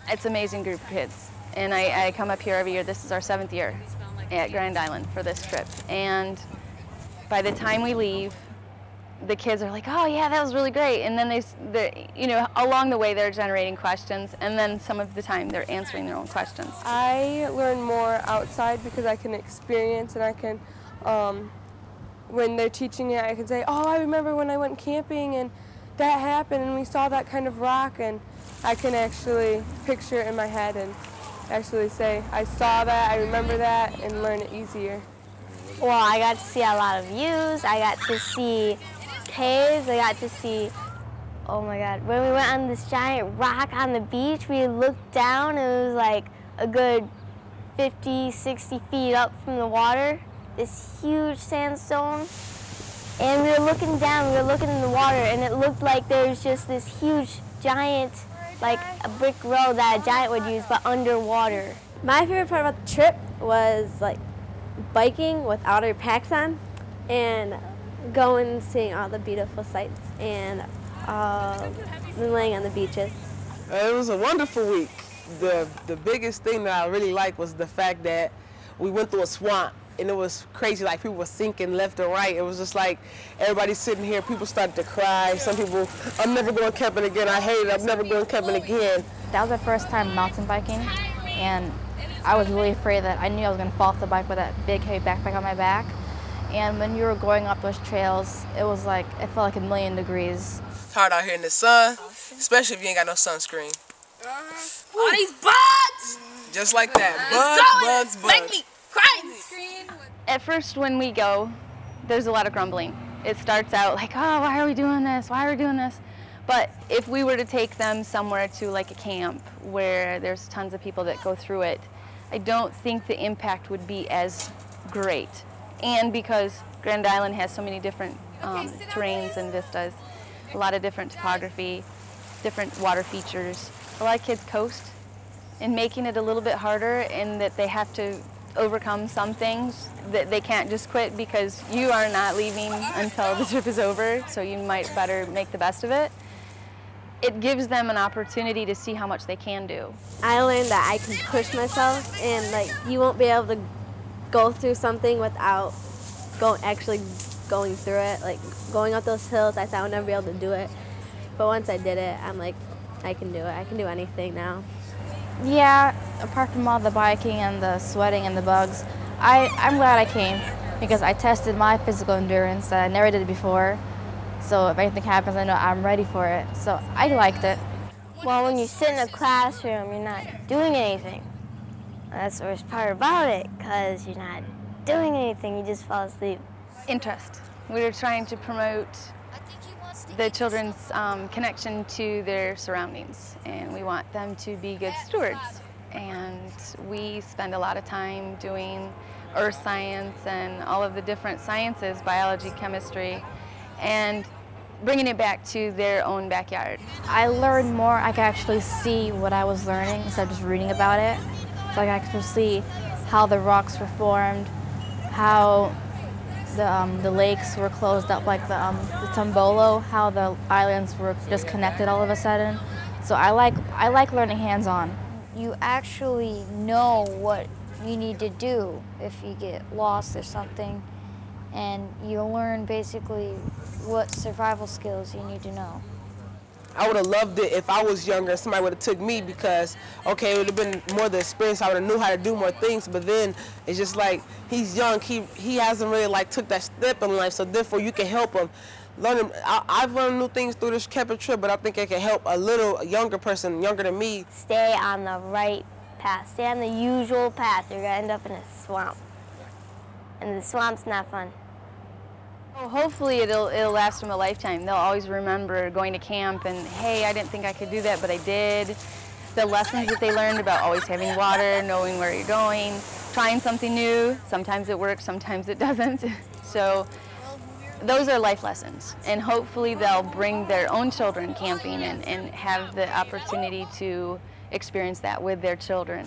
It's an amazing group of kids. And I come up here every year. This is our 7th year at Grand Island for this trip. And by the time we leave, the kids are like, oh yeah, that was really great. And then along the way they're generating questions, and then some of the time they're answering their own questions. I learn more outside because I can experience, and I can, when they're teaching it, I can say, oh, I remember when I went camping and that happened and we saw that kind of rock, and I can actually picture it in my head and actually say, I saw that, I remember that, and learn it easier. Well, I got to see a lot of views. I got to see caves. I got to see, oh my God, when we went on this giant rock on the beach, we looked down, it was like a good 50, 60 feet up from the water, this huge sandstone. And we were looking down, we were looking in the water, and it looked like there was just this huge giant, like a brick road that a giant would use, but underwater. My favorite part about the trip was like biking without our packs on and going and seeing all the beautiful sights and laying on the beaches. It was a wonderful week. The biggest thing that I really liked was the fact that we went through a swamp, and it was crazy. Like, people were sinking left and right. It was just like everybody sitting here, people started to cry. Some people, I'm never going camping again. I hate it. I'm never going camping again. That was my first time mountain biking, and I was really afraid that I knew I was going to fall off the bike with that big heavy backpack on my back. And when you were going up those trails, it was like, it felt like 1,000,000 degrees. It's hard out here in the sun, especially if you ain't got no sunscreen. All these bugs! Just like that, bugs. Make me crazy! At first when we go, there's a lot of grumbling. It starts out like, oh, why are we doing this? Why are we doing this? But if we were to take them somewhere to like a camp where there's tons of people that go through it, I don't think the impact would be as great. And because Grand Island has so many different terrains and vistas, a lot of different topography, different water features, a lot of kids coast, and making it a little bit harder, in that they have to overcome some things, that they can't just quit because you are not leaving until the trip is over, so you might better make the best of it. It gives them an opportunity to see how much they can do. I learned that I can push myself, and like you won't be able to go through something without actually going through it. Like going up those hills, I thought I would never be able to do it, but once I did it, I'm like, I can do it. I can do anything now. Yeah, apart from all the biking and the sweating and the bugs, I'm glad I came because I tested my physical endurance. I never did it before, so if anything happens, I know I'm ready for it. So I liked it. Well, when you sit in a classroom, you're not doing anything. That's the worst part about it, because you're not doing anything, you just fall asleep. Interest. We were trying to promote the children's connection to their surroundings, and we want them to be good stewards. And we spend a lot of time doing earth science and all of the different sciences, biology, chemistry, and bringing it back to their own backyard. I learned more. I could actually see what I was learning instead of just reading about it. So I could actually see how the rocks were formed, how the lakes were closed up, like the Tombolo, how the islands were just connected all of a sudden. So I like learning hands-on. You actually know what you need to do if you get lost or something, and you learn basically what survival skills you need to know. I would have loved it if I was younger and somebody would have took me, because, okay, it would have been more the experience. I would have knew how to do more things, but then it's just like, he's young, he hasn't really like took that step in life, so therefore you can help him. I've learned new things through this camping trip, but I think it can help a younger person, younger than me. Stay on the right path, stay on the usual path. You're gonna end up in a swamp, and the swamp's not fun. Well, hopefully it'll last them a lifetime. They'll always remember going to camp and, hey, I didn't think I could do that, but I did. The lessons that they learned about always having water, knowing where you're going, trying something new. Sometimes it works, sometimes it doesn't. So those are life lessons, and hopefully they'll bring their own children camping and have the opportunity to experience that with their children.